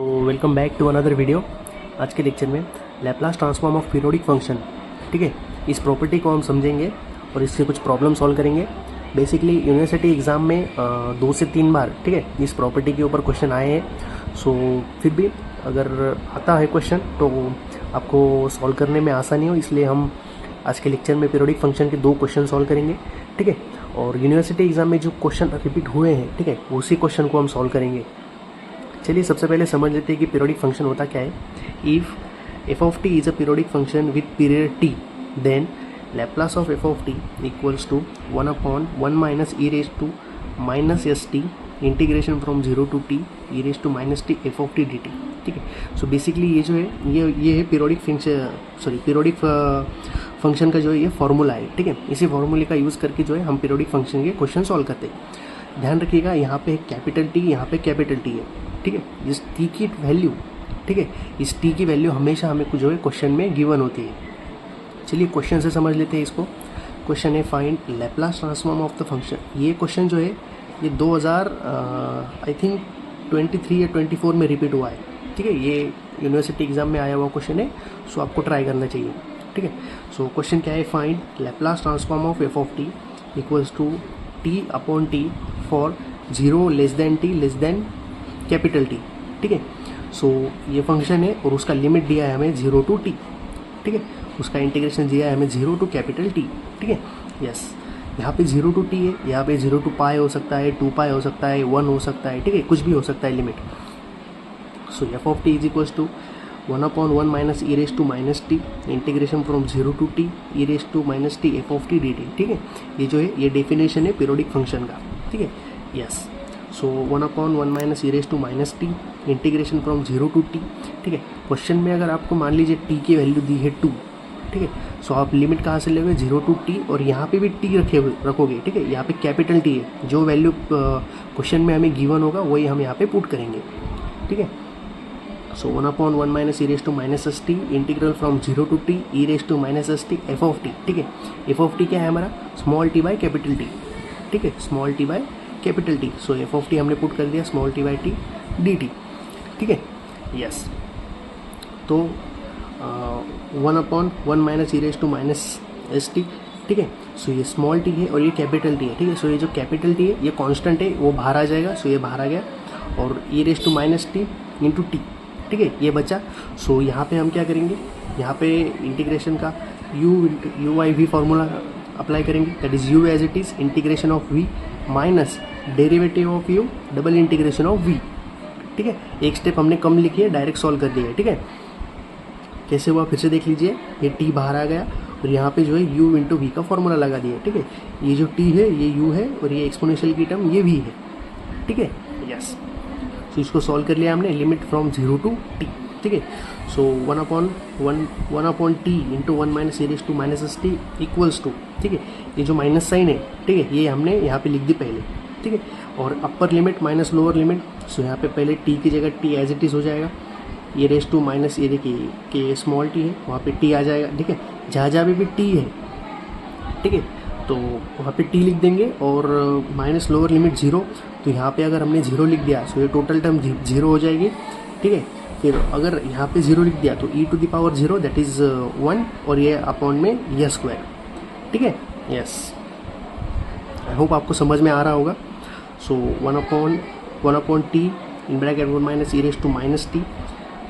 तो welcome back to another video. आज के लेक्चर में Laplace transform of periodic function, ठीक है, इस प्रॉपर्टी को हम समझेंगे और इससे कुछ प्रॉब्लम सॉल्व करेंगे। बेसिकली यूनिवर्सिटी एग्ज़ाम में 2 से 3 बार, ठीक है, इस प्रॉपर्टी के ऊपर क्वेश्चन आए हैं। सो फिर भी अगर आता है क्वेश्चन तो आपको सॉल्व करने में आसानी हो, इसलिए हम आज के लेक्चर में पीरियोडिक फंक्शन के 2 क्वेश्चन सॉल्व करेंगे, ठीक है। और यूनिवर्सिटी एग्ज़ाम में जो क्वेश्चन रिपीट हुए हैं, ठीक है, उसी क्वेश्चन को हम सॉल्व करेंगे। चलिए सबसे पहले समझ लेते हैं कि पीरियोडिक फंक्शन होता क्या है। If f of t is a periodic function with period t, then Laplace of f of t equals to 1/1 minus e raise to minus s t integration from 0 to t e raise to minus t f of t d t, ठीक है। सो basically ये जो है ये है periodic function का जो है ये फॉर्मूला है, ठीक है। इसी फॉर्मूले का यूज़ करके जो है हम पीरियोडिक फंक्शन के क्वेश्चन सॉल्व करते हैं। ध्यान रखिएगा, यहाँ पे कैपिटल टी, यहाँ पे कैपिटल टी है, ठीक है। इस टी की वैल्यू, ठीक है, इस टी की वैल्यू हमेशा हमें जो है क्वेश्चन में गिवन होती है। चलिए क्वेश्चन से समझ लेते हैं इसको। क्वेश्चन है find Laplace transform of the function. ये क्वेश्चन जो है ये 2000 आई थिंक 23 या 24 में रिपीट हुआ है, ठीक है। ये यूनिवर्सिटी एग्जाम में आया हुआ क्वेश्चन है, सो आपको ट्राई करना चाहिए, ठीक है। सो क्वेश्चन क्या है, find Laplace transform of f of t equals to t upon t for 0 less than t less than capital t, ठीक है। सो ये फंक्शन है और उसका लिमिट दिया है हमें 0 टू टी, ठीक है। उसका इंटीग्रेशन दिया है हमें 0 टू कैपिटल टी, ठीक है। यस, यहाँ पे 0 टू टी है, यहाँ पे 0 टू पाई हो सकता है, 2 पाई हो सकता है, 1 हो सकता है, ठीक है, कुछ भी हो सकता है limit. So f of t is equals to 1/1 minus e raise to minus t integration from 0 to t e raise to minus t f of t d t, ठीक है। ये जो है ये डेफिनेशन है पीरियोडिक फंक्शन का, ठीक है। Yes, so 1/1 minus e raise to minus t integration from 0 to t, ठीक है। क्वेश्चन में अगर आपको मान लीजिए टी की वैल्यू दी है 2, ठीक है, सो आप लिमिट कहाँ से लोगे 0 टू टी, और यहाँ पे भी टी रखोगे, ठीक है। यहाँ पे कैपिटल टी है, जो वैल्यू क्वेश्चन में हमें गिवन होगा वही हम यहाँ पे पुट करेंगे, ठीक है। So 1/1 minus e raise to minus s t integral from 0 to t e raise to minus s t f of t, ठीक है। एफ ऑफ टी क्या है हमारा, small t by capital t, ठीक है, small t by capital t. So f of t हमने put कर दिया small t by t d t, ठीक है। यस, तो 1/1 minus e raise to minus s t, ठीक है। सो ये स्मॉल टी है और ये कैपिटल टी है, ठीक है। सो ये जो कैपिटल टी है ये कांस्टेंट है, वो बाहर आ जाएगा, सो ये बाहर आ गया, और e raise to minus t into t, ठीक है, ये बचा। सो यहाँ पे हम क्या करेंगे, यहाँ पे इंटीग्रेशन का u by v formula apply करेंगे, that is u as it is integration of v minus derivative of u double integration of v, ठीक है। एक स्टेप हमने कम लिखी है, डायरेक्ट सॉल्व कर दिया है, ठीक है। कैसे हुआ फिर से देख लीजिए, ये टी बाहर आ गया और यहाँ पे जो है u इंटू वी का फॉर्मूला लगा दिया, ठीक है। ये जो t है ये u है और ये एक्सपोनेंशियल की टर्म ये v है, ठीक है। यस, तो इसको सॉल्व कर लिया हमने, लिमिट फ्रॉम 0 टू t, ठीक है। So 1/1 t into 1 minus e raise to minus s t equals to, ठीक है, ये जो माइनस साइन है, ठीक है, ये हमने यहाँ पे लिख दी पहले, ठीक है। और upper limit minus lower limit, so यहाँ पे पहले t की जगह t एज इट इज हो जाएगा, ये रेज टू माइनस ये देखिए कि स्मॉल टी है, वहाँ पे t आ जाएगा, ठीक है। जहाँ जहाँ भी t है, ठीक है, तो वहाँ पे t लिख देंगे, और माइनस लोअर लिमिट 0, तो यहाँ पे अगर हमने 0 लिख दिया तो ये टोटल टर्म 0 हो जाएगी, ठीक है। फिर अगर यहाँ पे 0 लिख दिया तो e to the power 0 that is 1, और ये अपॉन में ये स्क्वायर, ठीक है। यस, आई होप आपको समझ में आ रहा होगा। So 1/1 t in bracket 1 minus e raise to minus t,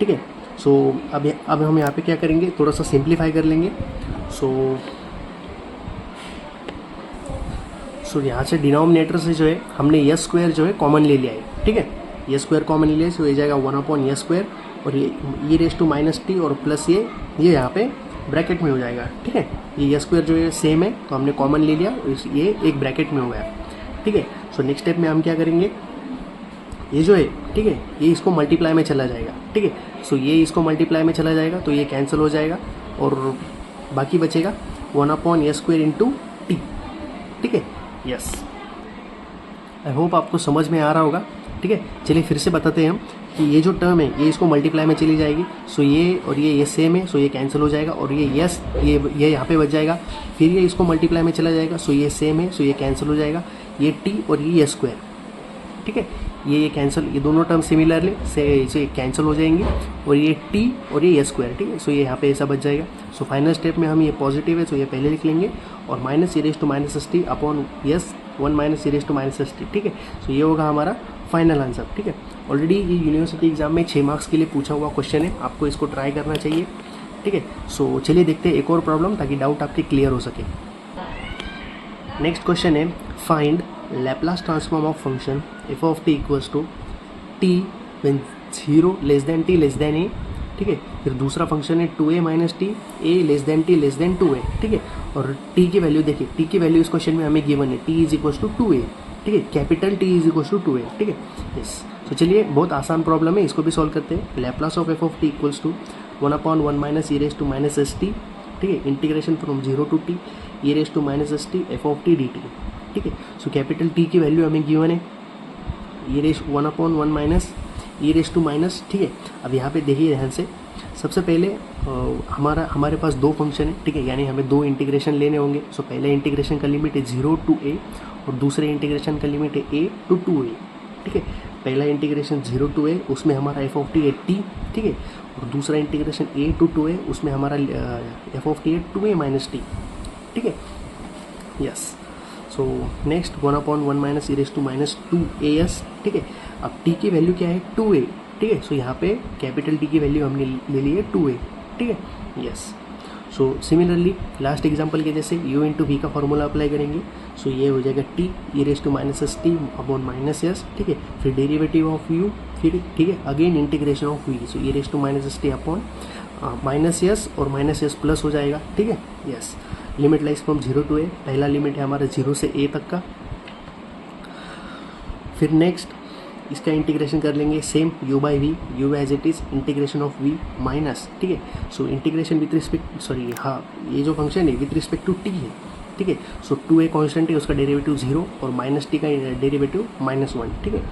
ठीक है। सो अब हम यहाँ पे क्या करेंगे, थोड़ा सा सिंप्लीफाई कर लेंगे। सो यहाँ से डिनोमिनेटर से जो है हमने यस स्क्वायर जो है कॉमन ले लिया है, ठीक है। ये स्क्वायर कॉमन ले लिया, सो ये जाएगा 1/यस स्क्वायर, और ये e raise to minus T और प्लस ये यहाँ पे ब्रैकेट में हो जाएगा, ठीक है। ये यस स्क्वायर जो है सेम है, तो हमने कॉमन ले लिया, ये एक ब्रैकेट में हो गया, ठीक है। सो नेक्स्ट स्टेप में हम क्या करेंगे, ये जो है, ठीक है, ये इसको मल्टीप्लाई में चला जाएगा, ठीक है। सो ये इसको मल्टीप्लाई में चला जाएगा तो ये कैंसिल हो जाएगा, और बाकी बचेगा 1/यस स्क्वायर इंटू टी, ठीक है। यस, आई होप आपको समझ में आ रहा होगा, ठीक है। चलिए फिर से बताते हैं हम कि ये जो टर्म है ये इसको मल्टीप्लाई में चली जाएगी, सो ये और ये सेम है, सो ये कैंसिल हो जाएगा, और ये यस ये यहाँ पे बच जाएगा, फिर ये इसको मल्टीप्लाई में चला जाएगा, सो ये सेम है, सो ये कैंसिल हो जाएगा, ये टी और ये यस स्क्वायर, ठीक है। ये कैंसिल, ये दोनों टर्म सिमिलरली से कैंसिल हो जाएंगे और ये टी और ये स्क्वायर, ठीक है। सो ये यहाँ पे ऐसा बच जाएगा। सो फाइनल स्टेप में हम ये पॉजिटिव है तो ये पहले लिख लेंगे और minus e raise to minus s t upon s 1 minus e raise to minus s t, ठीक है। सो ये होगा हमारा फाइनल आंसर, ठीक है। ऑलरेडी ये यूनिवर्सिटी एग्जाम में 6 मार्क्स के लिए पूछा हुआ क्वेश्चन है, आपको इसको ट्राई करना चाहिए, ठीक है। सो चलिए देखते हैं एक और प्रॉब्लम ताकि डाउट आपके क्लियर हो सके। नेक्स्ट क्वेश्चन है find Laplace transform of function f of t equals to t when 0 less than t less than a, ठीक है। फिर दूसरा फंक्शन है 2a minus t a less than t less than 2a, ठीक है। और T की वैल्यू देखिए, टी की वैल्यू इस क्वेश्चन में हमें गिवन है, T is equals to 2a, ठीक है। Capital t is equals to 2a, ठीक है। यस, तो चलिए बहुत आसान प्रॉब्लम है, इसको भी सॉल्व करते हैं। Laplace of f of t equals to 1/1 minus e raise to minus s t, ठीक है। Integration from 0 to t e raise to minus s t f of t d t, ठीक है। So capital T की value हमें given है e raise 1/1 minus e raise to minus, ठीक है। अब यहाँ पे देखिए ध्यान से, सबसे पहले हमारे पास दो फंक्शन है, ठीक है, यानी हमें दो इंटीग्रेशन लेने होंगे। सो पहले इंटीग्रेशन का लिमिट है 0 टू a और दूसरे इंटीग्रेशन का लिमिट है a टू 2a, ठीक है। पहला इंटीग्रेशन 0 टू a उसमें हमारा एफ ऑफ टी है t, ठीक है। और दूसरा इंटीग्रेशन a टू 2a उसमें हमारा एफ ऑफ टी है 2a माइनस टी, ठीक है। Yes, so next 1/1 minus e raise to minus 2as, ठीक है। अब t की वैल्यू क्या है 2a, ठीक है। सो यहाँ पे कैपिटल टी की वैल्यू हमने ले ली है 2a, ठीक है। Yes, so similarly last example के जैसे u इंटू वी का फॉर्मूला अप्लाई करेंगे। सो ये हो जाएगा t e raise to minus s t upon minus s, ठीक है। फिर डेरिवेटिव ऑफ u, फिर ठीक है again integration of v, so e raise to minus s t upon minus s और माइनस एस प्लस हो जाएगा, ठीक है। Yes, limit lies from 0 to a, पहला लिमिट है हमारा 0 से a तक का। फिर नेक्स्ट इसका इंटीग्रेशन कर लेंगे same u by v, u as it is integration of v minus, ठीक है। So integration with respect, sorry हाँ, ये जो फंक्शन है विथ रिस्पेक्ट टू t है, ठीक है। सो 2a कॉन्स्टेंट है, उसका डेरिवेटिव 0 और माइनस t का डेरिवेटिव -1, ठीक है।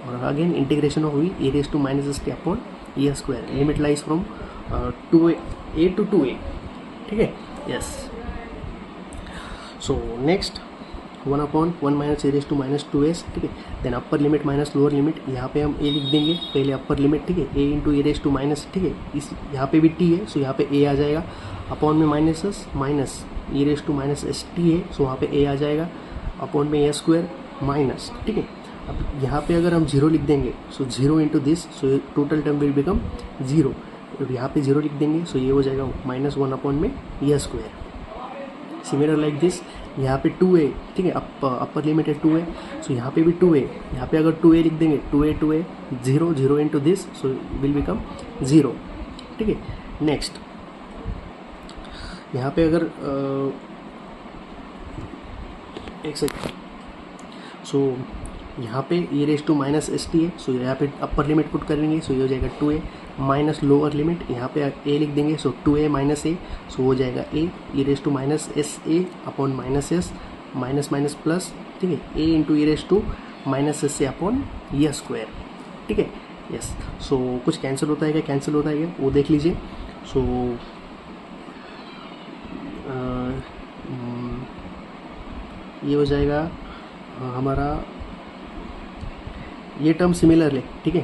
और again integration of v a raise to minus s t upon a square, limit lies from 2a to 2a, ठीक है। Yes, so next 1/1 minus a raise to minus 2s, ठीक है। Then upper limit minus lower limit, यहाँ पे हम a लिख देंगे पहले अपर लिमिट, ठीक है। a into a raise to minus, ठीक है। इस यहाँ पे भी t है, सो यहाँ पे a आ जाएगा अपॉन में minus s minus e raise to minus s t है, सो वहाँ पे a आ जाएगा अपॉन में ए स्क्वायर माइनस, ठीक है। अब यहाँ पे अगर हम 0 लिख देंगे, सो 0 into this, so total term will become 0। अब यहाँ पे 0 लिख देंगे, सो ये हो जाएगा -1 अपॉन में ए स्क्वायर। सिमिलर लाइक दिस, यहाँ पे 2a, ठीक है, अपर लिमिट है 2a, सो यहाँ पे भी 2a, यहाँ पे अगर 2a लिख देंगे 2a 0 into this, so will become 0, ठीक है। नेक्स्ट यहाँ पे अगर एक सेकंड, सो यहाँ पे a raise to minus s t है, सो यहाँ पे अपर लिमिट पुट करेंगे, सो ये हो जाएगा 2a माइनस लोअर लिमिट, यहाँ पे a लिख देंगे, सो 2a माइनस ए, सो हो जाएगा a e raise to minus s a upon minus s minus minus plus, ठीक है। a into e raise to minus s a upon a square, ठीक है। यस, सो कुछ कैंसिल होता है क्या, कैंसिल होता है क्या वो देख लीजिए। सो ये हो जाएगा हमारा ये टर्म सिमिलर है, ठीक है,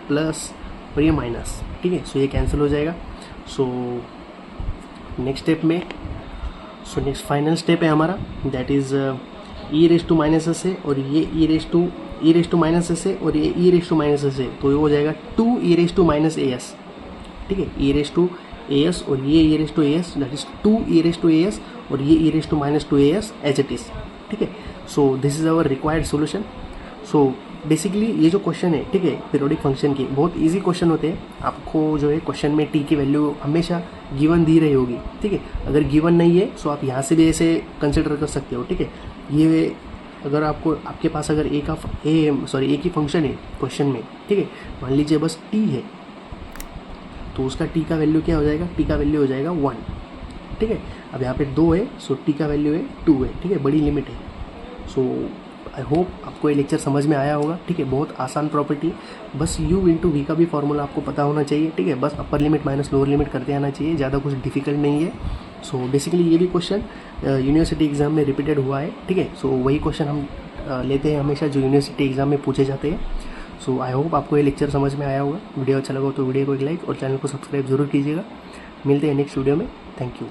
प्लस और ये माइनस, ठीक है। सो ये कैंसिल हो जाएगा। सो नेक्स्ट स्टेप में, सो नेक्स्ट फाइनल स्टेप है हमारा, that is e raise to minus s है और ये e raise to minus s है और ये e raise to minus s है, तो ये हो जाएगा 2 e raise to minus a s, ठीक है। E raise to a s और ये e raise to a s, that is 2 e raise to a s और ये e raise to minus 2 a S as it is, ठीक है। So this is our required solution. So basically ये जो question है, ठीक है, पीरियोडिक फंक्शन की बहुत इजी क्वेश्चन होते हैं। आपको जो है क्वेश्चन में टी की वैल्यू हमेशा गिवन दी रही होगी, ठीक है। अगर गिवन नहीं है सो आप यहाँ से भी ऐसे कंसिडर कर सकते हो, ठीक है। ये अगर आपके पास अगर एक ही फंक्शन है क्वेश्चन में, ठीक है, मान लीजिए बस टी है, तो उसका टी का वैल्यू क्या हो जाएगा, टी का वैल्यू हो जाएगा 1, ठीक है। अब यहाँ पे 2 है, सो टी का वैल्यू है 2 है, ठीक है, बड़ी लिमिट है। सो आई होप आपको ये लेक्चर समझ में आया होगा, ठीक है। बहुत आसान प्रॉपर्टी, बस u इंटू वी का भी फॉर्मूला आपको पता होना चाहिए, ठीक है। बस अपर लिमिट माइनस लोअर लिमिट करते आना चाहिए, ज़्यादा कुछ डिफिकल्ट नहीं है। सो बेसिकली ये भी क्वेश्चन यूनिवर्सिटी एग्जाम में रिपीटेड हुआ है, ठीक है। सो वही क्वेश्चन हम लेते हैं हमेशा जो यूनिवर्सिटी एग्जाम में पूछे जाते हैं। सो आई होप आपको ये लेक्चर समझ में आया होगा। वीडियो अच्छा लगा हो तो वीडियो को एक लाइक और चैनल को सब्सक्राइब जरूर कीजिएगा। मिलते हैं नेक्स्ट वीडियो में। Thank you.